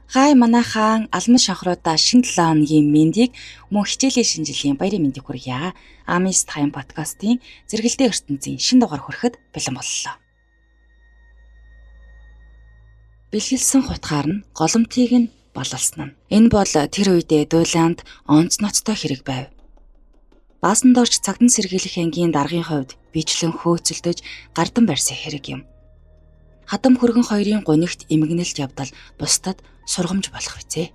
Хай манайхан алмас шанхруудаа шинэ 7 хоногийн мэндийг мөн хичээлийн шинэ жилийн баярын мэндийг хүргье. Амис Тайм подкастын зэрэгэлдээ ертөнцийн шинэ дугаар хүрэхэд бэлэн боллоо. Бэлгэлсэн хутгаар нь голомтыг нь бололсон нь. Энэ бол тэр үедээ дуйлаанд онц ноцтой хэрэг байв. Баасан дорж цагдан сэргийлэх ангийн даргын хувьд бичлэн хөөцөлдөж гардан барьсан хэрэг юм. Хадам хөргөн хоёрын гунигт эмгэнэлт явдал бусдад сургамж болох вэзээ.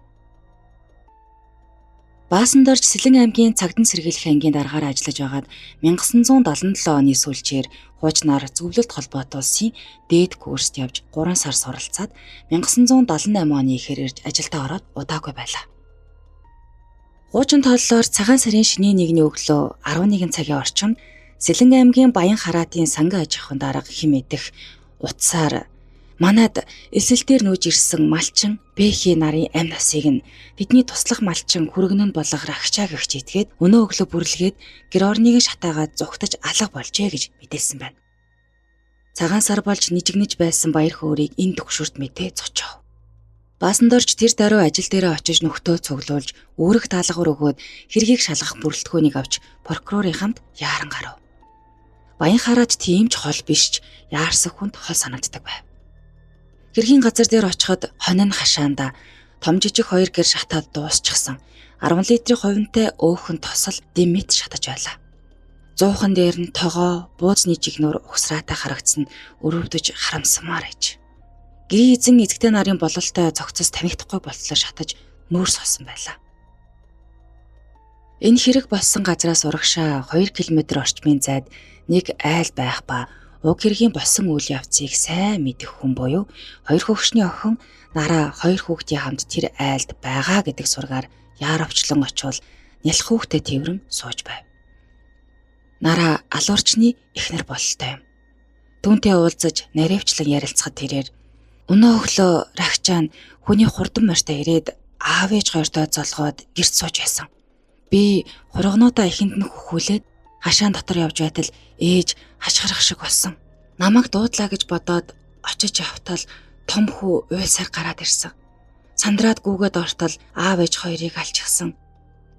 Баасан дорж Сэлэн аймгийн цагдан сэргийлэх ангийн даргаар ажиллаж байгаад 1977 оны сүүлчээр хуучнаар зөвлөлт холбоот улсын дээд курст явж 3 сар суралцаад 1978 оны ихэр ирж ажилдаа ороод удаагүй байлаа. Хуучин тооллоор цагаан сарын шинийн 1-ний өглөө 11 цагийн орчимд Сэлэн аймгийн Баян хараатын сангийн аж ахуйн дарга химэдэх утсаар манад элсэлтээр нүүж ирсэн малчин Бэхи нарын амь насыг нь тэдний туслах малчин хүргэнэнд болгох рагчаа гэгч итгээд өнөө өглөө бүрлгээд гэр орныг шатаагаад зүгтэж алга болжээ гэж мэдээлсэн байна. Цагаан сар болж нижигнэж байсан баяр хөөргийг энэ төгшөрт мэдээ цочов. Баасан дорж тэр даруй ажил дээрээ очиж нөхдөө цуглуулж үүрэг даалгавар өгөөд хэргийг шалгах бүрэлдэхүүнийг авч прокурорын хамт яаран гарав. Баян хараад тийм ч хол биш ч яарсан хүнд хол санагддаг байв. Хэргийн газар дээр очиход хонин хашаанда том жижиг 2 гэр шатаад дуусчихсан 10 литрийн хувинтай өөхөн тосол дэмэт шатаж байлаа. Зуухан дээр нь тогоо бууцны жигнөр угсраатай харагдсан өрөвдөж харамсамаар ээж. Гэрийн эзэн эзэгтэй нарын бололтой цогцос тамигдахгүй болтлоо шатаж нүүр соосон байлаа. Энэ хэрэг болсон газраас урагшаа 2 км орчмын зайд нэг айл байх ба уг хэргийн болсон үйл явцыг сайн мэдэх хүн буюу 2 хөгшний охин нараа 2 хүүхдийн хамт тэр айлд байгаа гэдэг сургаар яаравчлан очивол нялх хүүхдэд тэрвэм сууж байв. Нараа алуурчны эхнэр бололтой юм. Түүнтэй уулзаж наривчлан ярилцахад тэрээр өнөө өглөө рагчаа нь хүний хурдан морьтой ирээд аав ээж хоёртой золгоод гэрт сууж байсан. Би хургануудаа ихэнд нь хөхүүлээд хашаан дотор явж байтал ээж хашгирах шиг болсон. Намайг дуудлаа гэж бодоод очиж явтал том хүү уйлсаар гараад ирсэн. Сандраад гүүгээд ортол аав ээж хоёрыг алчихсан.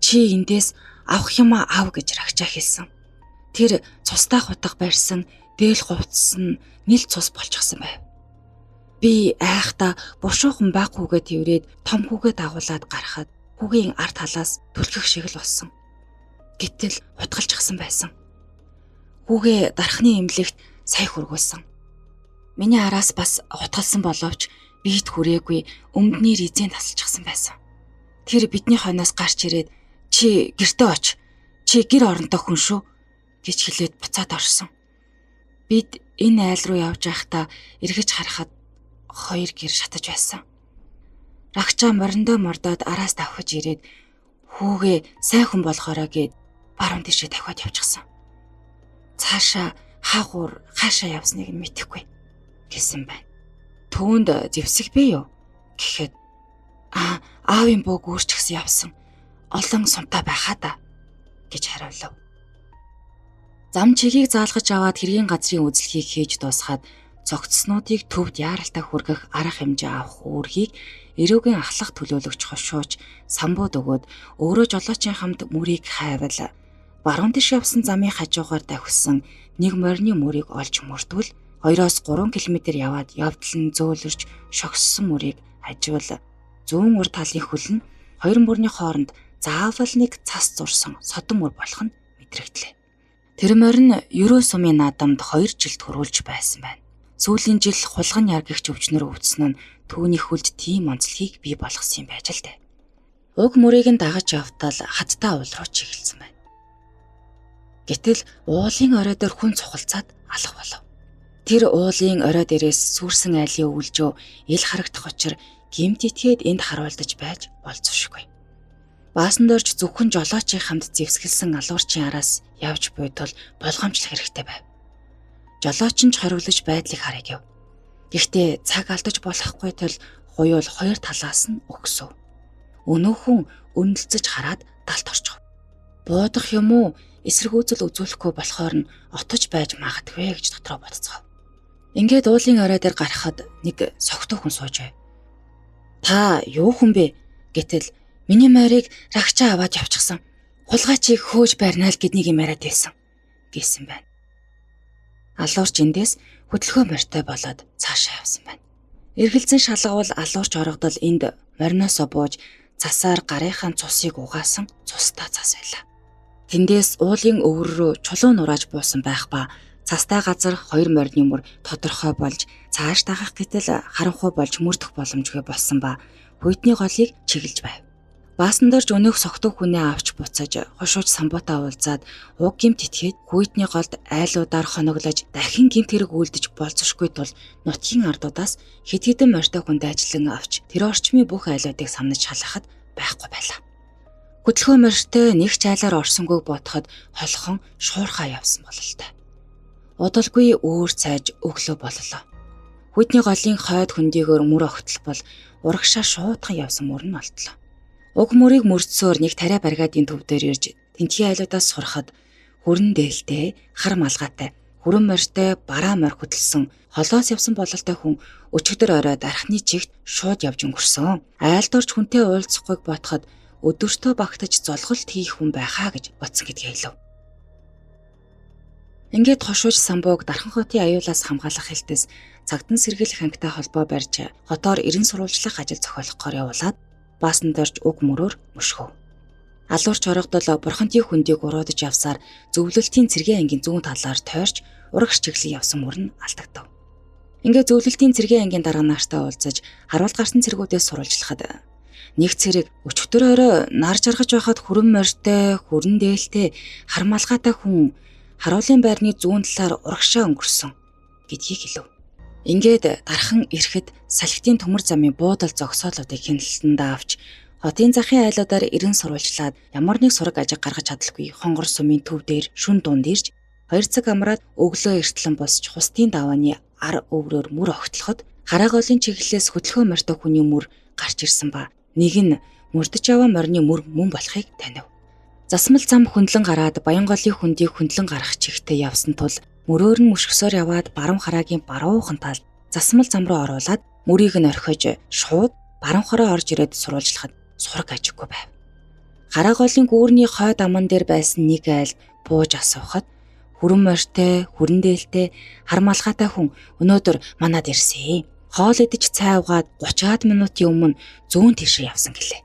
Чи эндээс авах юм ав гэж рагчаа хэлсэн. Тэр цустай хутга барьсан дээл говцсон нийл цус болчихсон байв. Би айхдаа бушуухан баг хүүгээ тэрврээд том хүүгээ дагуулад гарахад хүүгийн ард талаас түлхэх шиг л болсон. Гэтэл хутгалчихсан байсан. Хүүгээ дархны эмнэлэгт сая хүргүүлсэн. Миний араас бас хутгалсан боловч биед хүрээгүй өмдний ризэн тасалчихсан байсан. Тэр бидний хойноос гарч ирээд чи гэртээ оч. Чи гэр оронтой хүн шүү гэж хэлээд буцаад орсон. Бид энэ айл руу явж байхдаа эргэж харахад 2 гэр шатаж байсан. Рагчаа мориндоо мордоод араас давхиж ирээд хүүгээ сайн хүн болохоороо гэд баруун тишээ давхиад явчихсан. Цаашаа хаагуур хаашаа явсныг нь мэдэхгүй гэсэн байна. Түүнд зэвсэг бий юу гэхэд аавын бөө гүүрчгсэн явсан. Олон сумтай байхаа да гэж хариулв. Зам чигийг заалгаж аваад хэргийн газрын үзлэхийг хийж дуусгаад цогцснуудыг төвд яаралтай хүргэх арга хэмжээ авах үүргийг эрүүгийн ахлах төлөөлөгч хошууч самбууд өгөөд өөрөө жолоочийн хамт мөрийг хайвал баруун тиш явсан замын хажуугаар давхисан нэг морины мөрийг олж мөрдвөл 2-3 км яваад явдал нь зөөлрч шогссон мөрийг хажуул зүүн урд талын хөл нь 2 мөрний хооронд заавал нэг цас зурсан содон мөр болох нь мэдрэгдлээ. Тэр морин Ерөө сумын наадамд 2 жилд хөрвүүлж байсан байна. Сүүлийн жил хулган яргагч өвчнөр өвдсөн нь түүний хөлд тийм онцлогийг бий болгосон юм байж л дээ. Уг мөрийг нь дагаж явтал хаттай уул руу чиглэсэн байна. Гэтэл уулын орой дээр хүн цухалцаад алах болов. Тэр уулын орой дээрээс сүрсэн айлын өвлжөө ил харагдах учир гимт итгээд энд харуулдаж байж болцвшгүй. Баасан дорж зөвхөн жолоочийн хамт зэвсгэлсэн алуурчийн араас явж буйдвал болгоомжлох хэрэгтэй байв. Жолооч нь ч хориглож байдлыг харъя гэв. Гэхдээ цаг алдаж болохгүй тул хуйуул 2 талаас нь өгсөв. Өнөөхөн өнөлцөж хараад далд орчих. Буудах юм уу эсэргүүцэл үзүүлэхгүй болохоор нь отож байж магадгүй гэж дотроо бодцгоо. Ингээд уулын орой дээр гарахад нэг согтуу хүн сууж байв. Та юу хүн бэ? Гэтэл миний морийг рагчаа аваад явчихсан. Хулгайчийг хөөж барина л гэднийг яриад байсан гэсэн байна. Алуурч эндээс хөдөлгөөн морьтой болоод цаашаа явсан байна. Эргэлзэн шалгавал алуурч орогдол энд мориноосоо бууж цасаар гарынхаа цусыг угаасан цустай цас байлаа. Тэндээс уулын өвөр рүү чулуун нурааж буусан байх ба цастай газар хоёр морины мөр тодорхой болж цааш дагах гэтэл харанхуй болж мөрдөх боломжгүй болсон ба хүйтний голыг чиглэж байв. Баасан дорж өнөөх согтуу хүнээ авч буцаж хошууч самбуутаа уулзаад уг гимт итгээд хүйтний голд айлуудаар хоноглож дахин гимт хэрэг үйлдэж болцсошгүй тул нутгийн ардуудаас хэд хэдэн морьтой хүнд ажиллан авч тэр орчмын бүх айлуудыг самнаж шалгахад байхгүй байлаа. Хөдөлгөөн морьтой нэг ч айлаар орсонгүй бодоход холхон шуурхаа явсан бололтой. Удалгүй өөр цайж өглөө боллоо. Хүйтний голын хойд хөндийгөр мөр огтлбол урагшаа шуудхан явсан мөр нь олдлоо. Уг мөрийг мөрдсөөр нэг тариа баригадын төв дээр ирж тентгийн айлуудаас сурахад хүрэн дээлтэй, хар малгайтай, хүрэн морьтой, бараа морь хөдөлсөн холоос явсан бололтой хүн өчигдөр орой дархны чигт шууд явж өнгөрсөн. Айлд орж хүнтэй уулзахгүйг бодоход өдөртөө багтаж золголт хийх хүн байхаа гэж бодсон гэдгээ хэлв. Ингээд хошууч самбууг Дархан хотын аюулаас хамгаалах хэлтээс цагтан сэргийлэх ангитай холбоо барьж хотоор эрен сурвалжлах ажил зохиолгохоор явуулаад баасан дорж уг мөрөөр мөшгөв. Алуурч орогдол бурхантийн хөндийг уруудаж явсаар зөвлөлтийн цэргийн ангийн зүүн талаар тойрч урагш чиглэн явсан мөр нь алдагдав. Ингээд зөвлөлтийн цэргийн ангийн дарга нартай уулзаж харуулт гарсан цэргүүдээс сурвалжлахад нэг цэрэг өчигдөр орой нар жаргаж байхад хүрэн морьтой, хүрэн дээлтэй, хар малгайтай хүн харуулын байрны зүүн талаар урагшаа өнгөрсөн гэдгийг хэлв. Ингээд дархан ирэхэд салхитын төмөр замын буудал зогсоолуудыг хяналтанд авч хотын захын айлуудаар эрен сурвалжлаад ямар нэг сураг ажиг гаргаж чадалгүй хонгор сумын төв дээр шүн дунд ирж 2 цаг амраад өглөө эртлэн босч хустын давааны ар өврөөр мөр огтлоход хараа голын чиглэлээс хөдөлгөөн морьтой хүний мөр гарч ирсэн ба нэг нь мөрдөж яваа морины мөр мөн болохыг танив. Засмал зам хөндлөн гараад Баянголын хөндийг хөндлөн гарах чигтээ явсан тул мөрөөр нь мөшгсөөр яваад баруун хараагийн баруухан тал засмал зам руу оруулаад мөрийг нь орхиж шууд баруун хороо орж ирээд сурвалжлахад сураг ажиггүй байв. Хараа голын гүүрний хойд аман дээр байсан нэг айл бууж асуухад хүрэн морьтой, хүрэн дээлтэй, хар малгайтай хүн өнөөдөр манад ирсэн. Хоол идэж цай угаад 30-аад минутын өмнө зүүн тийшээ явсан гэлээ.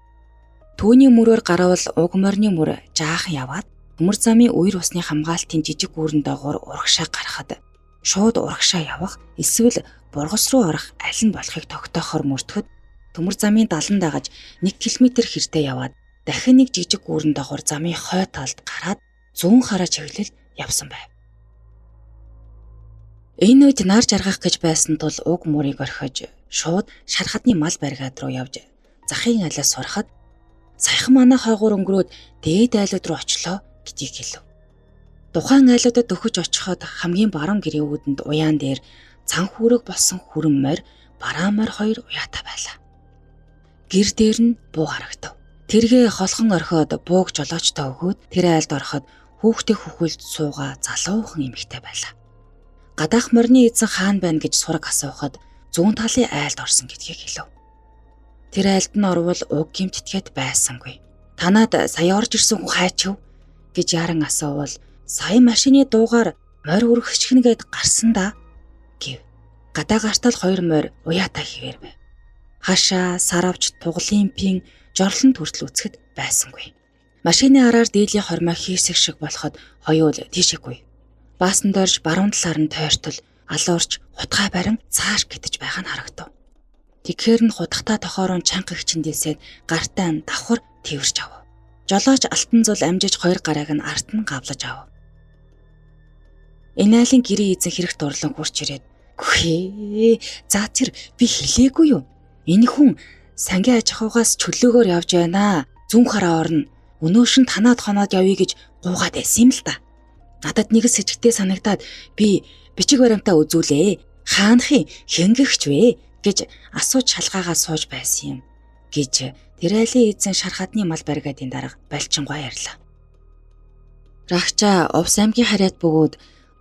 Түүний мөрөөр гаравал уг морины мөр жаахан яваад төмөр замын үер усны хамгаалтын жижиг гүүрэн доогоор урагшаа гарахад шууд урагшаа явах эсвэл бургас руу орох аль нь болохыг тогтоохоор мөрдөхөд төмөр замын далан дагаж 1 км хэртэй яваад дахин нэг жижиг гүүрэн доогоор замын хойд талд гараад зүүн хараа чиглэл явсан байв. Энэ үед нар жаргах гэж байсан тул уг мөрийг орхиж шууд шархадны мал баригад руу явж захын айлаас сурахад саяхан манай хойгоор өнгөрөөд дээд айлууд руу очлоо гэдгийг хэлв. Тухайн айлуудад дөхөж очиход хамгийн баруун гэрээ үүдэнд уяан дээр цан хүүрэг болсон хүрэн морь, бараа морь хоёр уяатай байлаа. Гэр дээр нь буу харагдав. Тэргээ холхон орхиод бууг жолоочтой өгөөд тэр айлд ороход хүүхдээ хөхүүлд суугаа залуухан эмэгтэй байлаа. Гадаах морины эзэн хаан байна гэж сураг асуухад зүүн талын айлд орсон гэдгийг хэлв. Тэр айлд нь орвол уг гимтэтгээд байсангүй. Танад сая орж ирсэн хүн хайчив гэж яран асуувал сая машины дуугаар морь өрөх хичгэнгээд гарсан да гэв. Гадаа гартал хоёр морь уяатай хിവэр байв. Хашаа, саравч, туглын пин, жорлон төртл үцгэд байсангүй. Машины араар дийлийн хормой хийсэх шиг болоход хоёул тийшээгүй. Баасан дорж баруун талаар нь тойртол алуурч хутгай барин цааш гэтэж байгаа нь харагдав. Тэгэхээр нь хутгатаа тохоорон чанга хичэндээсээд гартаа нь давхар тэрч ав. Жолооч алтан зул амжиж хоёр гарааг нь арт нь гавлаж ав. Энэ айлын гэрээ эзэн хэрэг дурлан хурч ирээд "Үхээ, за тэр би хэлээгүй юу? Энэ хүн сангийн аж ахуйгаас чөлөөгөөр явж байна. Зүүн хараа орно. Өнөөшн танаад хоноод явъя гэж гуугаад байсан юм л да. Надад нэг сэжигтэй санагдаад би бичиг баримтаа үзүүлээ. Хаанхын хэнгэгч вэ гэж асууж шалгаагаа сууж байсан юм" гэж тэр айлын эзэн шархадны мал баригадын дарга балчингуй ярьлаа. Рагчаа Увс аймгийн харьяат бөгөөд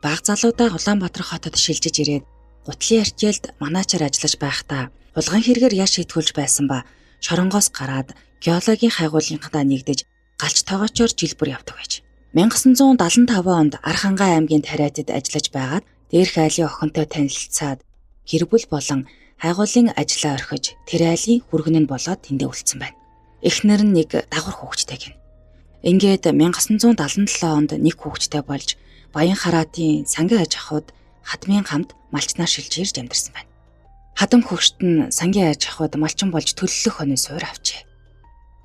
баг залуудаа Улаанбаатар хотод шилжиж ирээд гутлын артельд манаачаар ажиллаж байхдаа Хулгайн хэрэгээр яш итгүүлж байсан ба шоронгоос гараад геологийн хайгуулгынхаа нэгдэж галч тоогоочоор жил бүр явдаг байж. 1975 онд Архангай аймгийн тариатад ажиллаж байгаад дээрх айлын охинтой танилцаад гэр бүл болон хайгуулын ажлаа орхиж тэр айлын хүргэн нь болоод тэндээ үлдсэн байна. Эхнэр нь нэг дагвар хүүхэдтэй гин. Ингээд 1977 онд нэг хүүхэдтэй болж Баян хараатын сангийн аж ахуйд хадмын хамт малчнаар шилж ирж амьдарсан байна. Хадам хөгшт нь сангийн аж ахуйд малчин болж төлөлөх оны суур авчээ.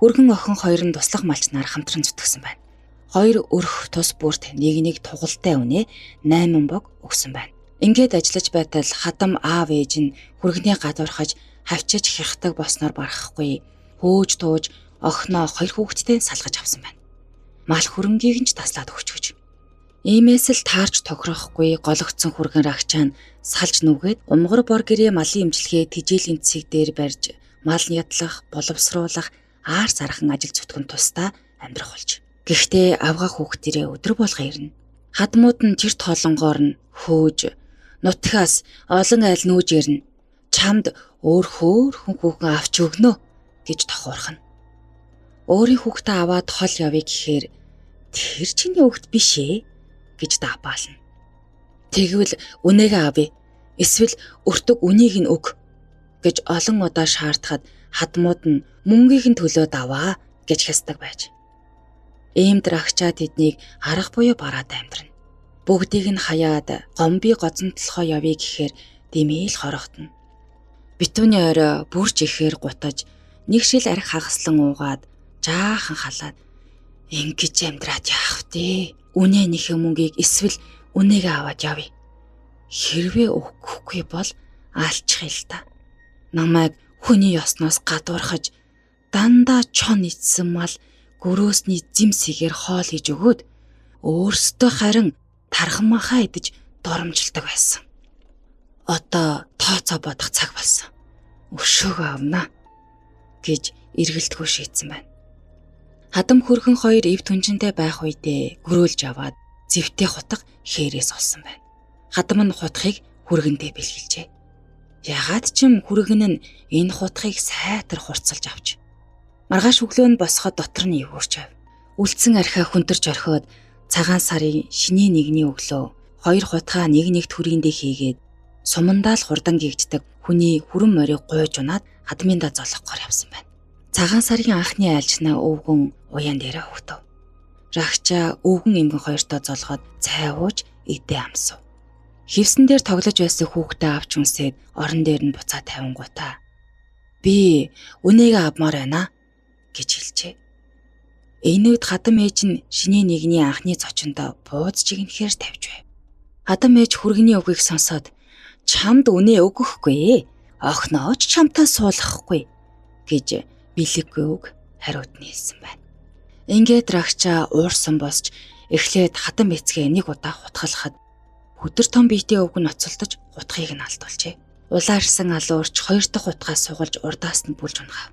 Хүргэн охин хоёр нь туслах малчнаар хамтран зүтгэсэн байна. Хоёр өрх тус бүрт нэг тугалтай үнэ 8 бог өгсөн байна. Ингээд ажиллаж байтал хадам аав ээж нь хүргэний гадуурхаж хавчиж хягтаг босноор барахгүй хөөж тууж охиноо хоёр хүүхэдтэй салгаж авсан байна. Мал хөрөнгийг нь ч таслаад өгч. Иймээс л таарч тохирохгүй гологдсон хүргэн рагчаа нь салж нүгээд умгар бор гэрээ малын имчилгээ тижээлийн цэг дээр барьж мал ядлах, боловсруулах, аар сархан ажил зүтгэн тусдаа амьдрах болж. Гэхдээ авгаа хүүхдэрээ өдөр болго ирнэ. Хадмууд нь тэр тоолонгоор нь хөөж нутгаас олон айл нүүж ирнэ. Чамд өөр хөөхөн хүүхэн авч өгнө гэж тохуурхна. Өөрийн хүүхдээ аваад хол явъя гэхээр тэр чиний хүүхд биш ээ гэж даапаална. Тэгвэл үнээгээ авъя. Эсвэл өртөг үнийг нь өг гэж олон удаа шаардахад хадмууд нь мөнгийг нь төлөөд аваа гэж хясдаг байж. Иймд рагчаа тэднийг арга буюу бараад амьдрна. Бүгдийг нь хаяад гомби гоцонтлохоо явъя гэхээр дэмээл хорогдно. Битүүний орой бүрч ихээр гутаж нэг шил арх хагаслан уугаад жаахан халаад ингэж амьдраад яах вэ? Үнэ нэхэ мөнгийг эсвэл үнэгээ аваад явъя. Хэрвээ өгөхгүй бол алчих л та. Намайг хүний ёсноос гадуурхаж дандаа чон ицсэн мал гөрөөсний зэмсэгээр хоол хийж өгөөд өөрсдөө харин тархамахаа идэж доромжилдог байсан. Одоо тооцоо бодох цаг болсон. Өшөөгөө авнаа гэж эргэлтгүй шийдсэн байна. Хадам хөргөн хоёр эв түнжинтэй байх үедээ гөрөөлж аваад зэвтэй хутга хээрээс олсон байна. Хадам нь хутгыг хүргэндээ бэлгэлжээ. Ягаад ч юм хүргэн нь энэ хутгыг сайтар хурцлж авч. Маргааш өглөө нь босоход дотор нь эвгүрч ав. Үлдсэн архиа хүндэрж орхиод цагаан сарын шиний нэгний өглөө хоёр хутгаа нэг төрөндөө хийгээд сумандаа л хурдан гэгддэг хүний хүрэн морийг гуйж унаад хадминдаа золгохоор явсан байна. Цагаан сарын анхны айлчнаа өвгөн уян дээрээ өгдөв. Рагчаа өвгөн эмгэн хоёртоо золгоод цай ууж идэ амсав. Хевсэн дээр тоглож байсан хүүхдээ авч үнсээд орон дээр нь буцаа тавингуудаа би үнэгээ авмаар байна гэж хэлжээ. Энэ үед хадам ээж нь шиний нэгний анхны зочиндоо бууз чигнэхээр тавьж байв. Хадам ээж хүргэний үгийг сонсоод чамд үнэ өгөхгүй, охинооч чамтай суулгахгүй гэж билэггүй үг хариуд нээсэн байна. Ингээд рагчаа уурсан босч эхлээд хадам эцгээ нэг удаа хутгалахад хөдөр том биетэй өвг нь ноцолдож хутгийг нь алдуулжээ. Улаарсан алуурч хоёр дахь хутгаа сугалж урдаас нь бүлж унахав.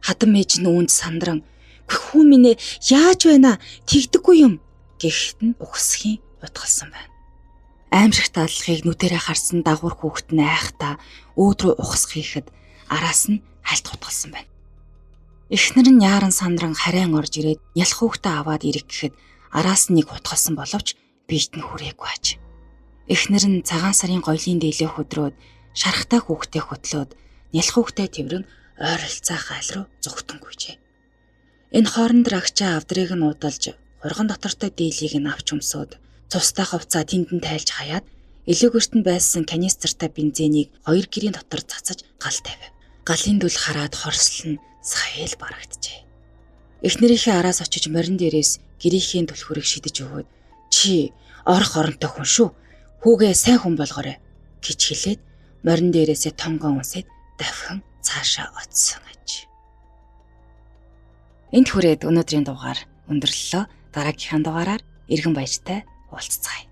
Хадам ээж нь үүнд сандран "Хүү минь яаж байна? Тэгдэггүй юм" гэхэд нь угсхийн утгалсан байна. Аимшигт аллахыг нүдэрээ харсан дагвар хүүхэд нь айхтаа өөдрөө ухс хийхэд араас нь хальт хутгалсан байна. Эхнэр нь яаран сандран харайн орж ирээд ялх хүүхдээ аваад ирэх гэхэд араас нь нэг хутгалсан боловч биет нь хүрээгүй аж. Эхнэр нь цагаан сарын гоёлын дээлээ хөдрөөд шархтай хүүхдээ хөтлөөд ялх хүүхдээ тэрэн ойролцоох айл руу зүгтэн гүйжээ. Энэ хооронд рагчаа авдрыг нь уудалж хурган дотортой дийлийг нь авч өмсөөд цустай хувцаа тэндэн тайлж хаяад элегөрт нь байсан канистртай бензинийг хоёр гэрийн дотор цацаж гал тавив. Галын дүл хараад хорслон саял барагджээ. Эхнэрийнхээ араас очиж морин дээрээс гэрийнхээ түлхүүрийг шидэж өгөөд "Чи орох оронтой хүн шүү. Хүүгээ сайн хүн болгоорой" гэж хэлээд морин дээрээсээ тонгоо унсаад давхин цаашаа оцсон аж. Энд хүрээд өнөөдрийн дугаар өндөрлөлөө. Дараагийнхаа дугаараар эргэн баяртай уулзцгаая.